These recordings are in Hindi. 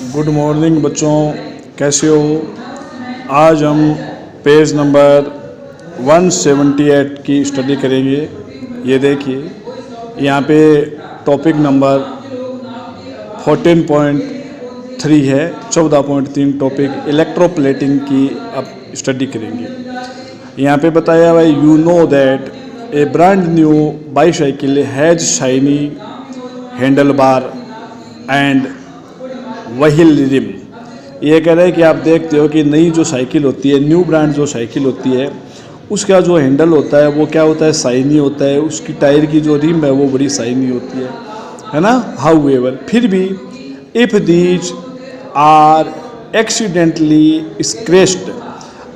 गुड मॉर्निंग बच्चों, कैसे हो। आज हम पेज नंबर 178 की स्टडी करेंगे। ये देखिए, यहाँ पे टॉपिक नंबर 14.3 है, 14.3 टॉपिक इलेक्ट्रोप्लेटिंग की अब स्टडी करेंगे। यहाँ पे बताया हुआ you know that a brand new bicycle has shiny handlebar and wheel rim. ये कह रहे हैं कि आप देखते हो कि नई जो साइकिल होती है, न्यू ब्रांड जो साइकिल होती है, उसका जो हैंडल होता है वो क्या होता है, शाइनी होता है। उसकी टायर की जो रिम है वो बड़ी शाइनी होती है ना। हाउ एवर, फिर भी if these are accidentally scratched,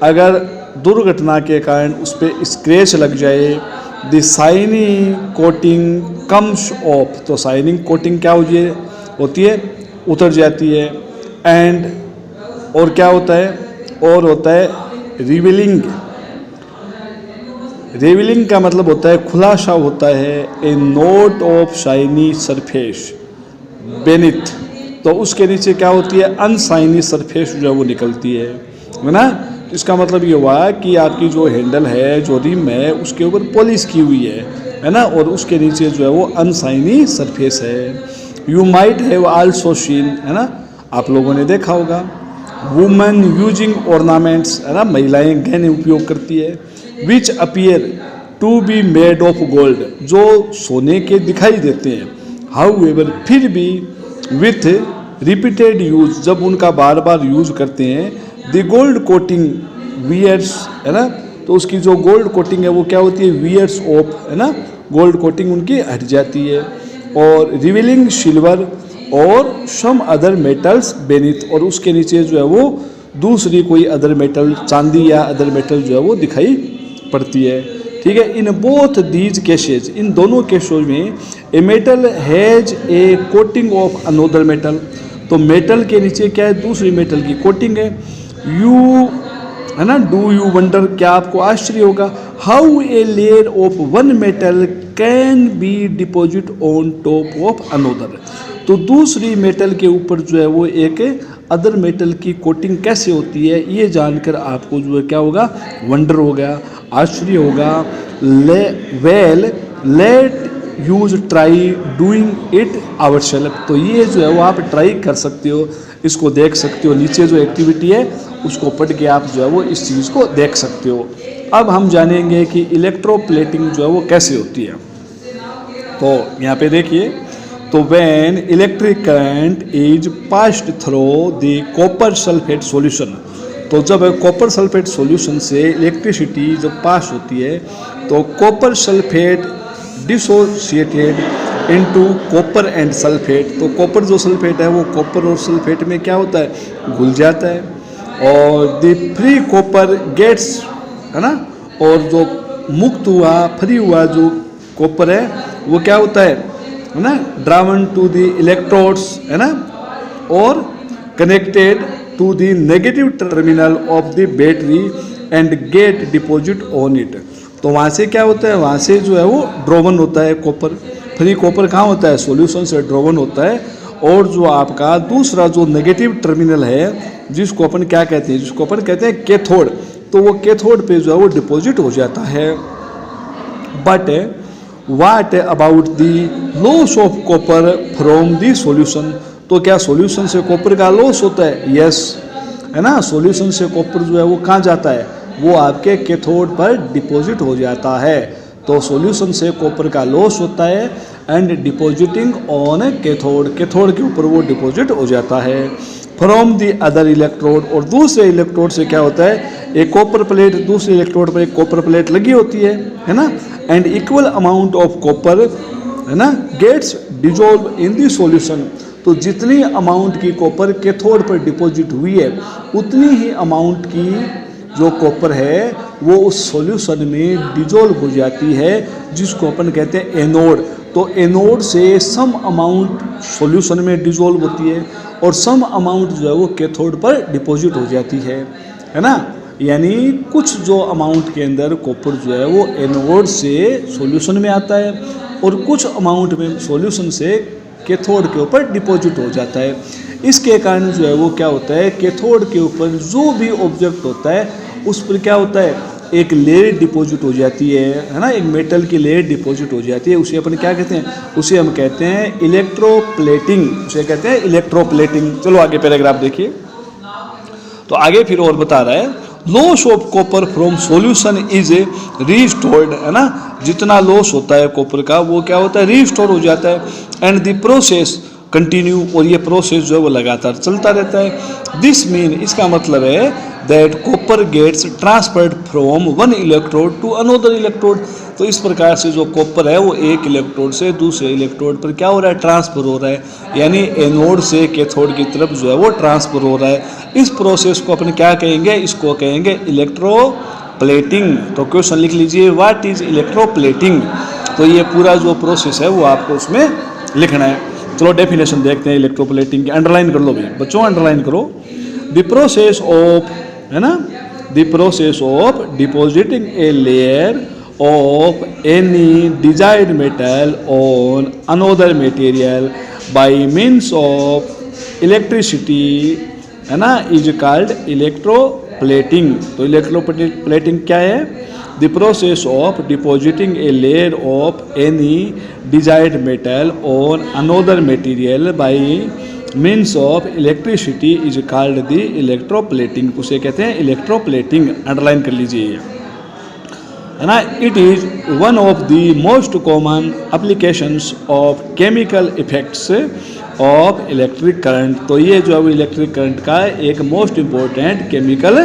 अगर दुर्घटना के कारण उस पर स्क्रैच लग जाए, the shiny coating comes off, तो शाइनिंग कोटिंग क्या होती है, उतर जाती है। एंड और क्या होता है, और होता है रिवीलिंग। रिवीलिंग का मतलब होता है खुलासा होता है, a note of shiny surface beneath, तो उसके नीचे क्या होती है, अनशाइनी सरफेस जो है वो निकलती है ना। इसका मतलब ये हुआ कि आपकी जो हैंडल है, जो रिम है, उसके ऊपर पॉलिश की हुई है ना, और उसके नीचे जो है वो अनशाइनी सरफेस है। You might have also seen, है ना, आप लोगों ने देखा होगा, वुमेन यूजिंग ऑर्नामेंट्स, है ना, महिलाएं गहने उपयोग करती है, which appear to be made of gold, जो सोने के दिखाई देते हैं। हाउ एवर, फिर भी विथ रिपीटेड यूज, जब उनका बार बार यूज करते हैं, द गोल्ड कोटिंग वियर्स, है ना, तो उसकी जो गोल्ड कोटिंग है वो क्या होती है, वियर्स ऑफ, है ना, गोल्ड कोटिंग उनकी हट जाती है। और रिवीलिंग सिल्वर और सम अदर मेटल्स बेनिथ, और उसके नीचे जो है वो दूसरी कोई अदर मेटल, चांदी या अदर मेटल जो है वो दिखाई पड़ती है। ठीक है, इन बोथ दीज केसेज, इन दोनों केसों में a metal has a coating of another metal, तो मेटल के नीचे क्या है, दूसरी मेटल की कोटिंग है। यू, है ना, डू यू वंडर, क्या आपको आश्चर्य होगा, how a layer of one metal can be deposit on top of another, तो दूसरी मेटल के ऊपर जो है वो एक अदर मेटल की कोटिंग कैसे होती है, ये जानकर आपको जो है क्या होगा, वंडर होगा, आश्चर्य होगा। Let us try doing it ourself, तो ये जो है वो आप ट्राई कर सकते हो, इसको देख सकते हो, नीचे जो एक्टिविटी है उसको पढ़ के आप जो है वो इस चीज़ को देख सकते हो। अब हम जानेंगे कि इलेक्ट्रोप्लेटिंग जो है वो कैसे होती है। तो यहाँ पे देखिए, तो when electric current is passed through the copper sulphate solution, तो जब कॉपर सल्फेट सॉल्यूशन से इलेक्ट्रिसिटी जब पास होती है, तो copper sulphate dissociated into copper and sulphate, तो कॉपर जो सल्फेट है वो कॉपर और सल्फेट में क्या होता है, घुल जाता है। और द फ्री कॉपर गेट्स, है ना, और जो मुक्त हुआ, फ्री हुआ जो कॉपर है वो क्या होता है ना, ड्रावन टू द इलेक्ट्रोड्स, है ना, और connected to the negative terminal of the battery and get deposit on it, तो वहाँ से क्या होता है, वहाँ से जो है वो ड्रोवन होता है कॉपर। फ्री कॉपर कहाँ होता है, सॉल्यूशन से ड्रोवन होता है। और जो आपका दूसरा जो नेगेटिव टर्मिनल है, जिसको अपन क्या कहते हैं, जिसको अपन कहते हैं कैथोड, तो वो कैथोड पे जो है वो डिपॉजिट हो जाता है। But what about the loss of copper from the solution, तो क्या सॉल्यूशन से कॉपर का लॉस होता है, यस, है ना, सॉल्यूशन से कॉपर जो है वो कहाँ जाता है, वो आपके कैथोड पर डिपॉजिट हो जाता है। तो सॉल्यूशन से कॉपर का लॉस होता है and depositing on cathode, cathode के ऊपर वो डिपॉजिट हो जाता है। फ्रॉम द अदर इलेक्ट्रोड, और दूसरे इलेक्ट्रोड से क्या होता है, एक कॉपर प्लेट, दूसरे इलेक्ट्रोड पर एक कॉपर प्लेट लगी होती है ना, and equal amount of copper, है ना, gets dissolve in the solution, तो जितनी अमाउंट की कॉपर कैथोड पर डिपॉजिट हुई है, उतनी ही अमाउंट की जो कॉपर है वो उस सॉल्यूशन में डिजोल्व हो जाती है, जिसको अपन कहते हैं एनोड। तो एनोड से सम अमाउंट सॉल्यूशन में डिजोल्व होती है और सम अमाउंट जो है वो कैथोड पर डिपॉजिट हो जाती है ना। यानी कुछ जो अमाउंट के अंदर कॉपर जो है वो एनोड से सॉल्यूशन में आता है और कुछ अमाउंट में सॉल्यूशन से कैथोड के ऊपर डिपॉजिट हो जाता है। इसके कारण जो है वो क्या होता है, कैथोड के ऊपर जो भी ऑब्जेक्ट होता है उस पर क्या होता है, एक लेयर डिपॉजिट हो जाती है ना, एक मेटल की लेयर डिपॉजिट हो जाती है। उसे अपन क्या कहते हैं, उसे हम कहते हैं इलेक्ट्रोप्लेटिंग, उसे कहते हैं इलेक्ट्रोप्लेटिंग। चलो आगे पैराग्राफ देखिए। तो आगे फिर और बता रहा है, loss of copper from solution is restored, है ना, जितना लॉस होता है कॉपर का वो क्या होता है, रीस्टोर हो जाता है। एंड द प्रोसेस कंटिन्यू, और ये प्रोसेस जो है वो लगातार चलता रहता है। दिस मीन, इसका मतलब है that copper gets transferred from one electrode to another electrode. तो इस प्रकार से जो कॉपर है वो एक इलेक्ट्रोड से दूसरे इलेक्ट्रोड पर क्या हो रहा है, ट्रांसफर हो रहा है, यानी एनोड से कैथोड की तरफ जो है वो ट्रांसफर हो रहा है। इस प्रोसेस को अपन क्या कहेंगे, इसको कहेंगे इलेक्ट्रोप्लेटिंग। तो क्वेश्चन लिख लीजिए, व्हाट इज इलेक्ट्रोप्लेटिंग। तो ये पूरा जो प्रोसेस है वो आपको उसमें लिखना है। चलो डेफिनेशन देखते हैं इलेक्ट्रोप्लेटिंग की, अंडरलाइन कर लो भाई बच्चों, अंडरलाइन करो। द प्रोसेस ऑफ, है ना, the process of depositing a layer of any desired metal on another material by means of electricity, है ना, is called electroplating। तो electroplating क्या है, the process of depositing a layer of any desired metal on another material by means of electricity is called the electroplating। उसे कहते हैं electroplating, अंडरलाइन कर लीजिए, है ना। It is one of the most common applications of chemical effects of electric current. तो ये जो है वो इलेक्ट्रिक करंट का एक मोस्ट इम्पोर्टेंट केमिकल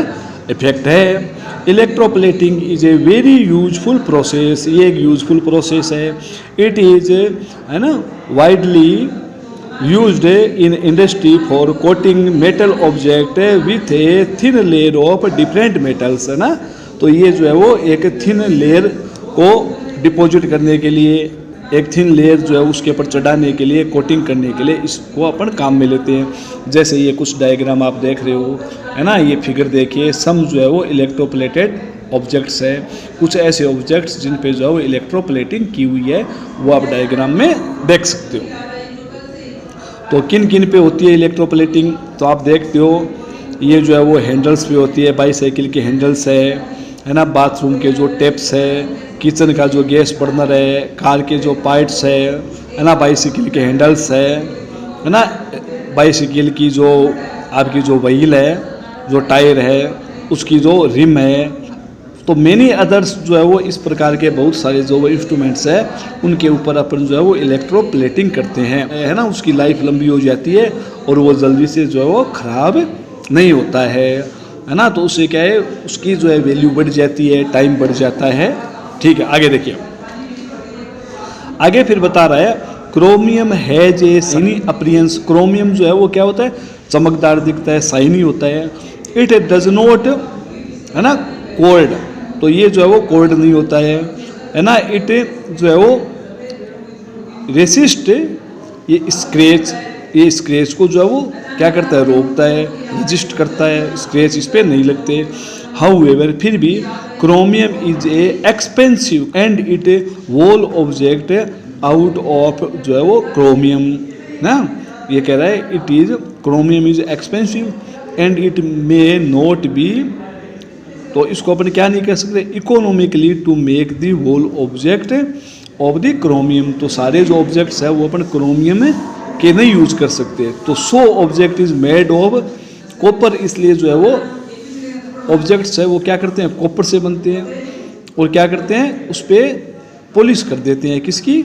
इफेक्ट है। Electroplating is a very useful process, ये एक यूजफुल प्रोसेस है। इट इज, है ना, widely used in industry for coating metal object with a thin layer of different metals, है ना। तो ये जो है वो एक थिन लेयर को डिपॉजिट करने के लिए, एक थिन लेयर जो है उसके ऊपर चढ़ाने के लिए, कोटिंग करने के लिए इसको अपन काम में लेते हैं। जैसे ये कुछ डायग्राम आप देख रहे हो, है ना, ये फिगर देखिए, सम जो है वो इलेक्ट्रोप्लेटेड ऑब्जेक्ट्स है। कुछ ऐसे ऑब्जेक्ट्स जिन पे जो है वो इलेक्ट्रोप्लेटिंग की हुई है वो आप डायग्राम में देख सकते हो। तो किन किन पे होती है इलेक्ट्रोप्लेटिंग, तो आप देखते हो ये जो है वो हैंडल्स पे होती है, बाईसाइकिल के हैंडल्स है ना, बाथरूम के जो टेप्स है, किचन का जो गैस बर्नर है, कार के जो पार्ट्स है ना, बाईसाइकिल के हैंडल्स है ना, बाईसाइकिल की जो आपकी जो व्हील है, जो टायर है, उसकी जो रिम है। तो मेनी अदर्स जो है वो इस प्रकार के बहुत सारे जो वो इंस्ट्रूमेंट्स है उनके ऊपर अपन जो है वो इलेक्ट्रोप्लेटिंग करते हैं, है ना। उसकी लाइफ लंबी हो जाती है और वो जल्दी से जो है वो ख़राब नहीं होता है ना। तो उससे क्या है, उसकी जो है वैल्यू बढ़ जाती है, टाइम बढ़ जाता है। ठीक है, आगे देखिए, आगे फिर बता रहा है, chromium has a shiny appearance. Chromium जो है वो क्या होता है, चमकदार दिखता है, शाइनी होता है। इट डज नॉट, है ना, कोल्ड। तो ये जो है वो कोल्ड नहीं होता है ना। इट जो है वो रेसिस्ट, ये स्क्रैच, ये स्क्रैच को जो है वो क्या करता है, रोकता है, रजिस्ट करता है, स्क्रैच इस पर नहीं लगते। हाउएवर, फिर भी chromium is a expensive and it wall object out of जो है वो क्रोमियम ना। ये कह रहा है it is chromium is expensive and it may not be, तो इसको अपन क्या नहीं कह सकते, economically to make the whole object of the chromium. तो सारे जो ऑब्जेक्ट्स है वो अपन क्रोमियम के नहीं यूज कर सकते। तो so object is made of copper, इसलिए जो है वो ऑब्जेक्ट्स है वो क्या करते हैं, कॉपर से बनते हैं और क्या करते हैं, उस पर पॉलिश कर देते हैं, किसकी,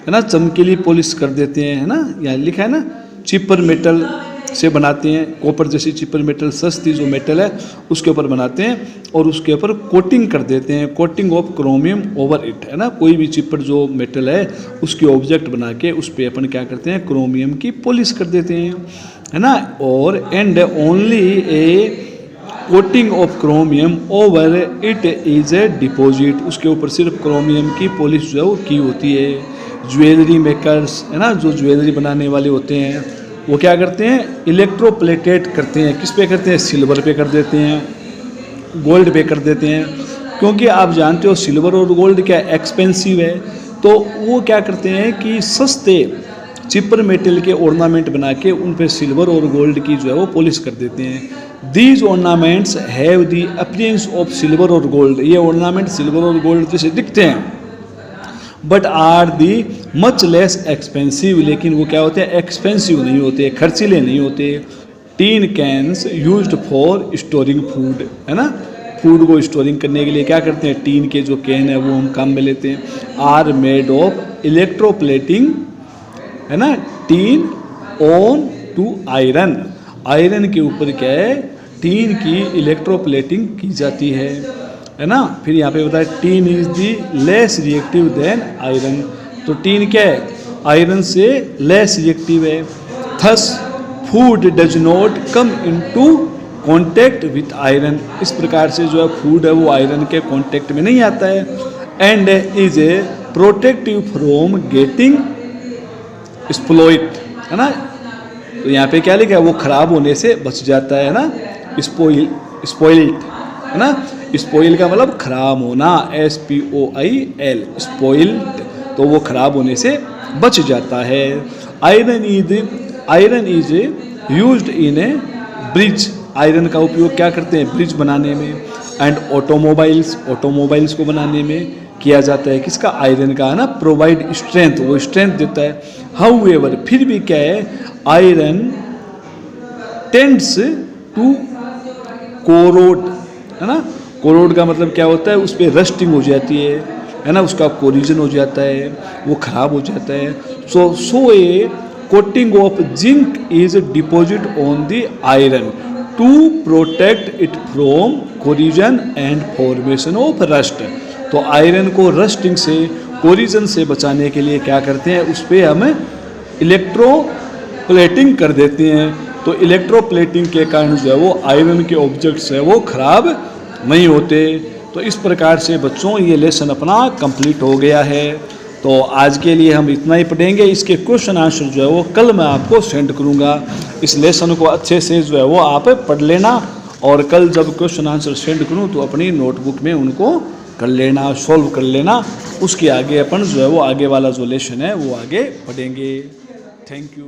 है ना, चमकीली पॉलिश कर देते हैं, है ना। यहाँ लिखा है ना, चिपर मेटल से बनाते हैं, कॉपर जैसी चिपर मेटल, सस्ती जो मेटल है उसके ऊपर बनाते हैं और उसके ऊपर कोटिंग कर देते हैं, coating of chromium over it, है ना। कोई भी चिपर जो मेटल है उसकी ऑब्जेक्ट बना के उस पर अपन क्या करते हैं, क्रोमियम की पॉलिश कर देते हैं, है ना। और and only A coating of chromium over it is a deposit, उसके ऊपर सिर्फ क्रोमियम की पॉलिश जो है वो की होती है। ज्वेलरी मेकर्स, है ना, जो ज्वेलरी बनाने वाले होते हैं वो क्या करते हैं, इलेक्ट्रोप्लेटेड करते हैं। किस पे करते हैं, सिल्वर पे कर देते हैं, गोल्ड पे कर देते हैं, क्योंकि आप जानते हो सिल्वर और गोल्ड क्या एक्सपेंसिव है। तो वो क्या करते हैं कि सस्ते चिपर मेटल के ऑर्नामेंट बना के उन पे सिल्वर और गोल्ड की जो है वो पॉलिश कर देते हैं। These ornaments have the appearance of silver और गोल्ड, ये ऑर्नामेंट सिल्वर और गोल्ड जैसे दिखते हैं, but are the much less expensive, लेकिन वो क्या होते हैं, एक्सपेंसिव नहीं होते, खर्चीले नहीं होते। Tin cans used for storing food, है ना, फूड को स्टोरिंग करने के लिए क्या करते हैं, टीन के जो कैन है वो हम काम में लेते हैं। आर मेड ऑफ इलेक्ट्रोप्लेटिंग, है ना, tin on to iron, iron के ऊपर क्या है, टीन की इलेक्ट्रोप्लेटिंग की जाती है ना। फिर यहाँ पे बताया tin is the less reactive than iron, तो टीन क्या है, आयरन से लेस रिएक्टिव है। Thus food does not come into contact with iron, इस प्रकार से जो है फूड है वो आयरन के कांटेक्ट में नहीं आता है। And is a protective from getting spoiled, है ना, तो यहाँ पे क्या लिखा है, वो खराब होने से बच जाता है ना, स्पॉइल्ड, है ना, स्पॉइल का मतलब खराब होना, SPOIL, स्पॉइल्ड, तो वो खराब होने से बच जाता है। Iron is used in A bridge, iron का उपयोग क्या करते हैं, ब्रिज बनाने में। एंड ऑटोमोबाइल्स को बनाने में किया जाता है, किसका, आयरन का, है ना, प्रोवाइड स्ट्रेंथ, वो स्ट्रेंथ देता है। हाउएवर, फिर भी क्या है, आयरन टेंड्स टू कोरोड, है ना, कोरोड का मतलब क्या होता है, उस पर रस्टिंग हो जाती है ना, उसका कोरिजन हो जाता है, वो खराब हो जाता है। So a coating of zinc is deposit on the iron to protect it from corrosion and formation of rust, तो आयरन को रस्टिंग से, कोरिजन से बचाने के लिए क्या करते हैं, उस पर हम इलेक्ट्रोप्लेटिंग कर देते हैं, तो इलेक्ट्रोप्लेटिंग के कारण जो है वो आयरन के ऑब्जेक्ट्स है वो खराब नहीं होते। तो इस प्रकार से बच्चों ये लेसन अपना कंप्लीट हो गया है। तो आज के लिए हम इतना ही पढ़ेंगे, इसके क्वेश्चन आंसर जो है वो कल मैं आपको सेंड करूँगा। इस लेसन को अच्छे से जो है वो आप पढ़ लेना, और कल जब क्वेश्चन आंसर सेंड करूँ तो अपनी नोटबुक में उनको कर लेना, सॉल्व कर लेना, उसके आगे अपन जो है वो आगे वाला जो लेसन है वो आगे पढ़ेंगे। Thank you.